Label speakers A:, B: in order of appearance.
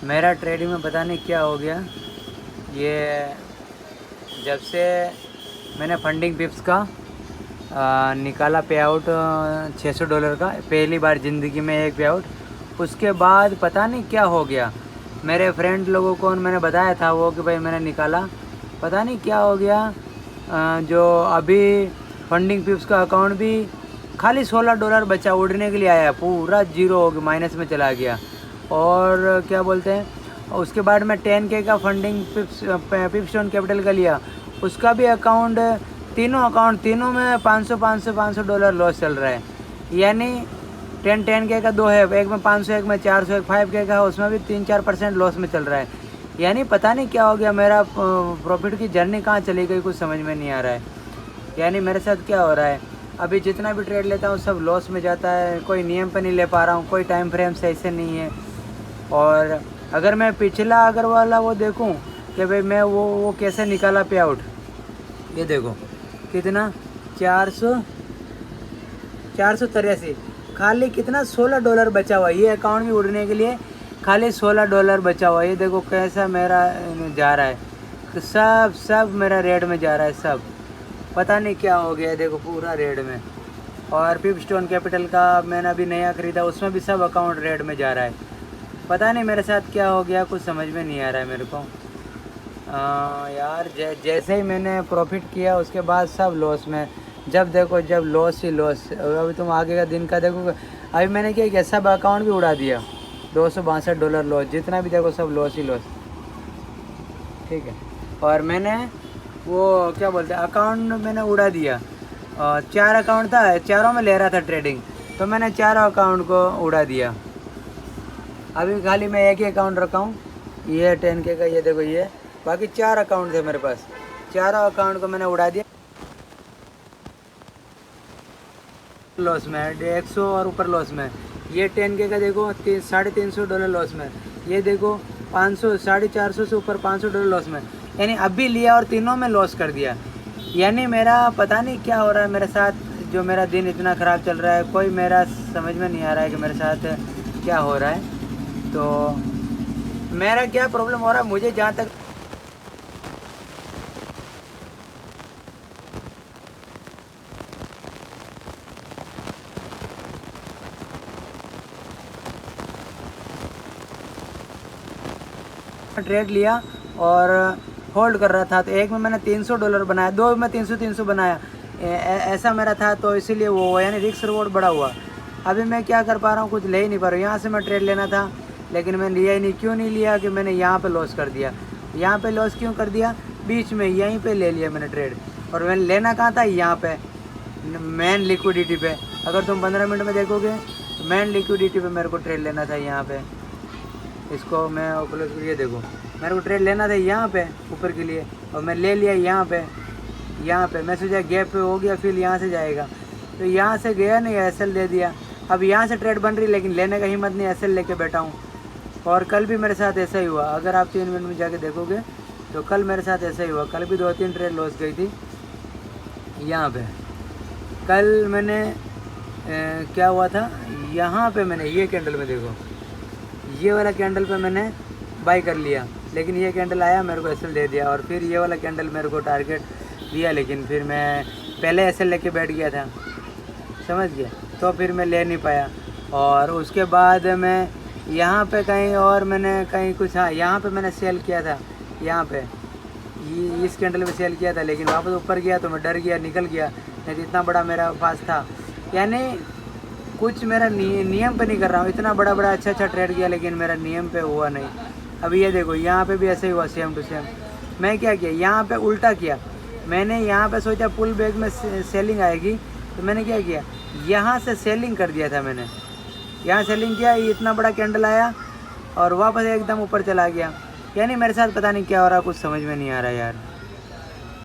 A: मेरा ट्रेडिंग में पता नहीं क्या हो गया। ये जब से मैंने फंडिंग पिप्स का निकाला पे आउट $600 का, पहली बार ज़िंदगी में एक पे आउट, उसके बाद पता नहीं क्या हो गया। मेरे फ्रेंड लोगों को मैंने बताया था वो कि भाई मैंने निकाला, पता नहीं क्या हो गया। जो अभी फंडिंग पिप्स का अकाउंट भी खाली $16 बचा, उड़ने के लिए आया, पूरा जीरो हो गया, माइनस में चला गया। और क्या बोलते हैं, उसके बाद मैं 10K का फंडिंग पिपस्टोन कैपिटल का लिया, उसका भी अकाउंट तीनों में $500 लॉस चल रहा है। यानी 10K का दो है, एक में 500, एक में 400, एक 5K का है, उसमें भी 3-4% लॉस में चल रहा है। यानी पता नहीं क्या हो गया, मेरा प्रॉफिट की जर्नी कहाँ चली गई, कुछ समझ में नहीं आ रहा है। यानी मेरे साथ क्या हो रहा है, अभी जितना भी ट्रेड लेता हूँ सब लॉस में जाता है, कोई नियम पे नहीं ले पा रहा हूँ, कोई टाइम फ्रेम सही से नहीं है। और अगर मैं पिछला अगर वाला वो देखूं कि भाई मैं वो कैसे निकाला पे आउट, ये देखो कितना, 483, खाली कितना $16 बचा हुआ, ये अकाउंट भी उड़ने के लिए खाली $16 बचा हुआ। ये देखो कैसा मेरा जा रहा है, सब मेरा रेड में जा रहा है, सब पता नहीं क्या हो गया है, देखो पूरा रेड में। और पिपस्टोन कैपिटल का मैंने अभी नया ख़रीदा, उसमें भी सब अकाउंट रेड में जा रहा है। पता नहीं मेरे साथ क्या हो गया, कुछ समझ में नहीं आ रहा है मेरे को। यार जैसे ही मैंने प्रॉफिट किया उसके बाद सब लॉस में, जब देखो जब लॉस ही लॉस। अभी तुम आगे का दिन का देखो, अभी मैंने क्या किया, सब अकाउंट भी उड़ा दिया, $262 लॉस, जितना भी देखो सब लॉस ही लॉस, ठीक है। और मैंने वो क्या बोलते हैं अकाउंट मैंने उड़ा दिया, 4 अकाउंट था, चारों में ले रहा था ट्रेडिंग, तो मैंने चारों अकाउंट को उड़ा दिया। अभी खाली मैं एक ही अकाउंट रखा हूँ, ये 10K का, ये देखो ये, बाकी 4 अकाउंट थे मेरे पास, चारों अकाउंट को मैंने उड़ा दिया, लॉस में 100 और ऊपर लॉस में। ये 10K का देखो $350 लॉस में, ये देखो 500, $450 से ऊपर $500 लॉस में। यानी अभी लिया और तीनों में लॉस कर दिया। यानी मेरा पता नहीं क्या हो रहा है मेरे साथ, जो मेरा दिन इतना ख़राब चल रहा है, कोई मेरा समझ में नहीं आ रहा है कि मेरे साथ क्या हो रहा है। तो मेरा क्या प्रॉब्लम हो रहा है, मुझे जहाँ तक ट्रेड लिया और होल्ड कर रहा था, तो एक में मैंने $300 बनाया, दो में 300 बनाया, ऐसा मेरा था, तो इसीलिए वो यानी रिस्क रिवॉर्ड बड़ा हुआ। अभी मैं क्या कर पा रहा हूँ, कुछ ले ही नहीं पा रहा हूँ। यहाँ से मैं ट्रेड लेना था लेकिन मैं लिया ही नहीं, क्यों नहीं लिया कि मैंने यहाँ पे लॉस कर दिया। यहाँ पे लॉस क्यों कर दिया, बीच में यहीं पे ले लिया मैंने ट्रेड, और मैंने लेना कहाँ था, यहाँ पे मेन लिक्विडिटी पे। अगर तुम 15 मिनट में देखोगे तो मेन लिक्विडिटी पे मेरे को ट्रेड लेना था, यहाँ पे इसको मैं प्लस, ये देखो मेरे को ट्रेड लेना था यहाँ पे ऊपर के लिए, और मैं ले लिया यहाँ पे मैं सोचा गैप पे हो गया, फिर यहाँ से जाएगा, तो यहाँ से गया नहीं, एसएल दे दिया। अब यहाँ से ट्रेड बन रही, लेकिन लेने का हिम्मत नहीं, एसएल लेके बैठा हूँ। और कल भी मेरे साथ ऐसा ही हुआ, अगर आप 3 मिनट में जाके देखोगे तो कल मेरे साथ ऐसा ही हुआ। कल भी 2-3 ट्रेड लॉस गई थी यहाँ पे। कल मैंने क्या हुआ था, यहाँ पे मैंने ये कैंडल में देखो, ये वाला कैंडल पे मैंने बाई कर लिया, लेकिन ये कैंडल आया मेरे को एसएल दे दिया, और फिर ये वाला कैंडल मेरे को टारगेट दिया, लेकिन फिर मैं पहले एसएल लेके बैठ गया था, समझ गया, तो फिर मैं ले नहीं पाया। और उसके बाद मैं यहाँ पे कहीं और मैंने कहीं कुछ, हाँ यहाँ पे मैंने सेल किया था, यहाँ पे इस कैंडल में सेल किया था, लेकिन वापस ऊपर गया तो मैं डर गया, निकल गया, नहीं तो इतना बड़ा मेरा पास था। यानी कुछ मेरा नियम पे नहीं कर रहा हूँ, इतना बड़ा अच्छा ट्रेड किया, लेकिन मेरा नियम पे हुआ नहीं। अभी ये देखो यहाँ पे भी ऐसे ही हुआ, सेम टू सेम। मैं क्या किया, यहाँ पे उल्टा किया, मैंने यहाँ पे सोचा पुल बैक में सेलिंग आएगी, तो मैंने क्या किया, यहाँ से सेलिंग कर दिया था मैंने, यहाँ सेलिंग किया, ये इतना बड़ा कैंडल आया और वापस एकदम ऊपर चला गया। यानी मेरे साथ पता नहीं क्या हो रहा, कुछ समझ में नहीं आ रहा यार।